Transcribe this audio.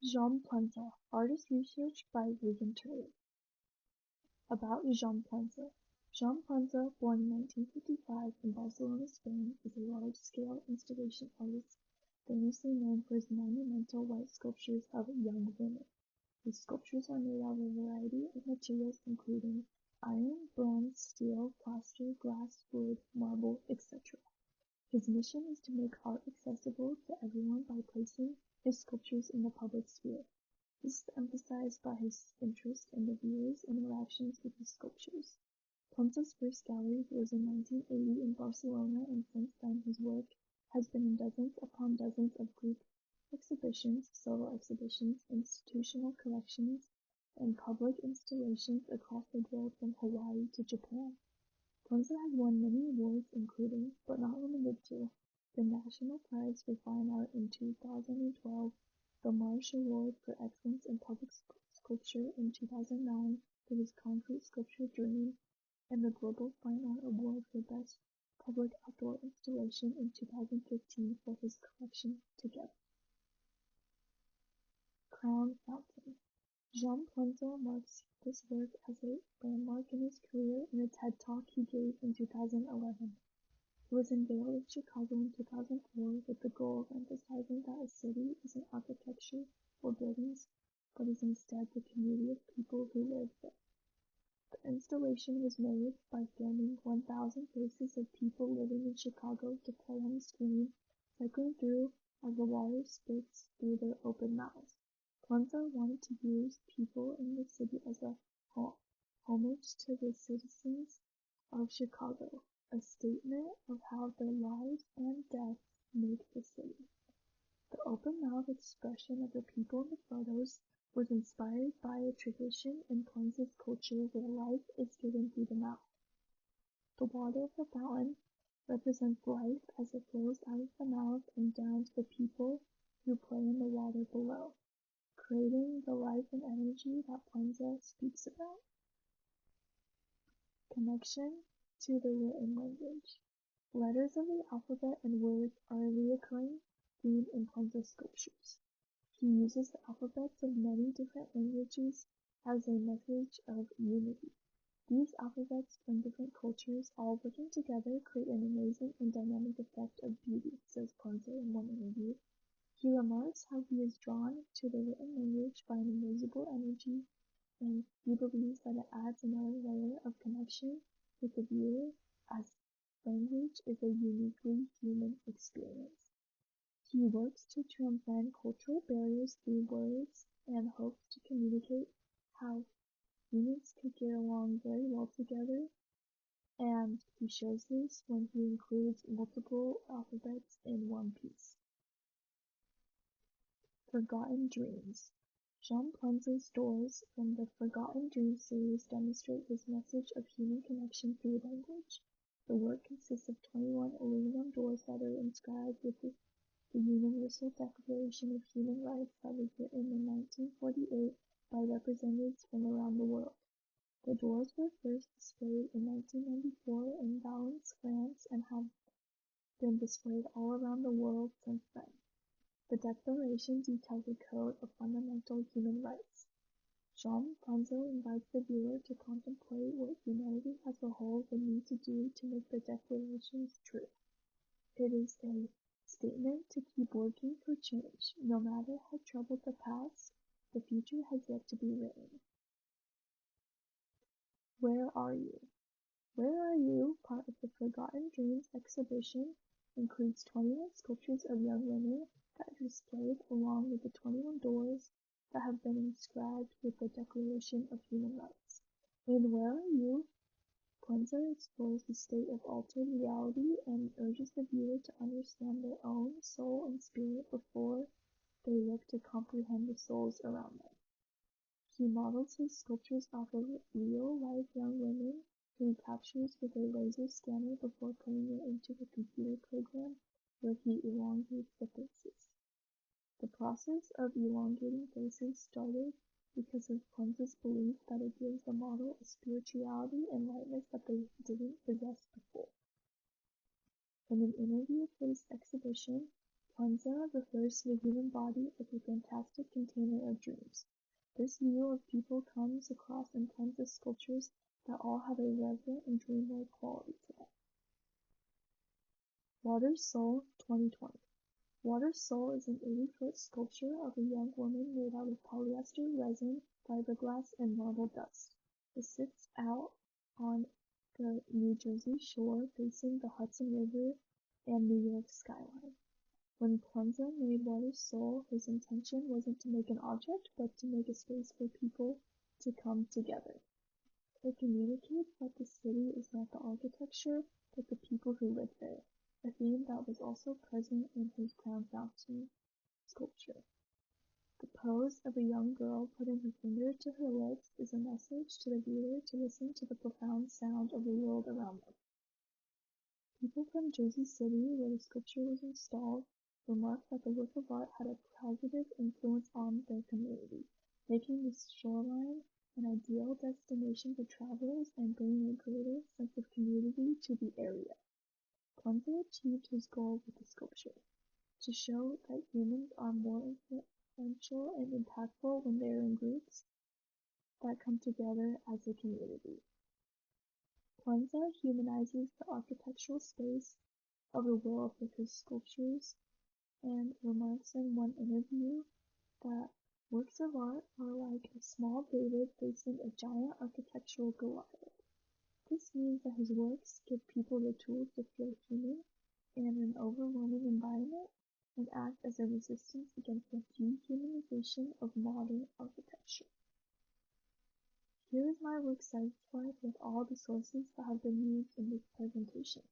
Jaume Plensa, artist research by Regan. About Jaume Plensa. Jaume Plensa, born in 1955 in Barcelona, Spain, is a large-scale installation artist famously known for his monumental white sculptures of young women. His sculptures are made out of a variety of materials including iron, bronze, steel, plaster, glass, wood, marble, etc. His mission is to make art accessible to everyone by placing his sculptures in the public sphere. This is emphasized by his interest in the viewer's interactions with his sculptures. Plensa's first gallery was in 1980 in Barcelona, and since then his work has been in dozens upon dozens of group exhibitions, solo exhibitions, institutional collections, and public installations across the world from Hawaii to Japan. Plensa has won many awards including, but not limited to, the National Prize for Fine Art in 2012, the Marsh Award for Excellence in Public Sculpture in 2009 for his concrete sculpture Dream, and the Global Fine Art Award for Best Public Outdoor Installation in 2015 for his collection Together. Crown Fountain. Jaume Plensa marks this work as a landmark in his career in a TED Talk he gave in 2011. It was unveiled in Chicago in 2004 with the goal of emphasizing that a city isn't architecture or buildings, but is instead the community of people who live there. The installation was made by filming 1,000 faces of people living in Chicago to play on the screen, cycling through as the water spits through their open mouths. Plensa wanted to use people in the city as a homage to the citizens of Chicago, a statement of how their lives and deaths make the city. The open-mouthed expression of the people in the photos was inspired by a tradition in Plensa's culture where life is given through the mouth. The water of the fountain represents life as it flows out of the mouth and down to the people who play in the water below, creating the life and energy that Plensa speaks about. Connection to the written language. Letters of the alphabet and words are a recurring theme in Plensa's sculptures. He uses the alphabets of many different languages as a message of unity. These alphabets from different cultures all working together create an amazing and dynamic effect of beauty, says Plensa in one interview. He remarks how he is drawn to the written language by an invisible energy, and he believes that it adds another layer of connection with the viewer, as language is a uniquely human experience. He works to transcend cultural barriers through words and hopes to communicate how humans could get along very well together, and he shows this when he includes multiple alphabets in one piece. Forgotten Dreams. Jaume Plensa's doors from the Forgotten Dreams series demonstrate his message of human connection through language. The work consists of 21 aluminum doors that are inscribed with the Universal Declaration of Human Rights that was written in 1948 by representatives from around the world. The doors were first displayed in 1994 in Valence, France, and have been displayed all around the world since then. The Declaration details a code of fundamental human rights. Jaume Plensa invites the viewer to contemplate what humanity as a whole would need to do to make the declarations true. It is a statement to keep working for change. No matter how troubled the past, the future has yet to be written. Where Are You? Where Are You, part of the Forgotten Dreams exhibition, includes 21 sculptures of young women that are displayed along with the 21 doors that have been inscribed with the Declaration of Human Rights. In Where Are You? Plensa explores the state of altered reality and urges the viewer to understand their own soul and spirit before they look to comprehend the souls around them. He models his sculptures off of real-life young women who he captures with a laser scanner before putting it into the computer program where he elongates the faces. The process of elongating faces started because of Plensa's belief that it gives the model a spirituality and lightness that they didn't possess before. In an interview for this exhibition, Plensa refers to the human body as a fantastic container of dreams. This view of people comes across in tons of sculptures that all have a reverent and dreamlike quality to them. Water's Soul 2020. Water's Soul is an 80-foot sculpture of a young woman made out of polyester, resin, fiberglass, and marble dust. It sits out on the New Jersey shore facing the Hudson River and New York skyline. When Plensa made Water's Soul, his intention wasn't to make an object, but to make a space for people to come together. It communicates that the city is not the architecture, but the people who live there, a theme that was also present in his Crown Fountain sculpture. The pose of a young girl putting her finger to her lips is a message to the viewer to listen to the profound sound of the world around them. People from Jersey City, where the sculpture was installed, remarked that the work of art had a positive influence on their community, making the shoreline an ideal destination for travelers and bringing a greater sense of community to the area. Plensa achieved his goal with the sculpture, to show that humans are more influential and impactful when they are in groups that come together as a community. Plensa humanizes the architectural space of the world with his sculptures and remarks in one interview that works of art are like a small David facing a giant architectural Goliath. This means that his works give people the tools to feel human in an overwhelming environment and act as a resistance against the dehumanization of modern architecture. Here is my work cited with all the sources that have been used in this presentation.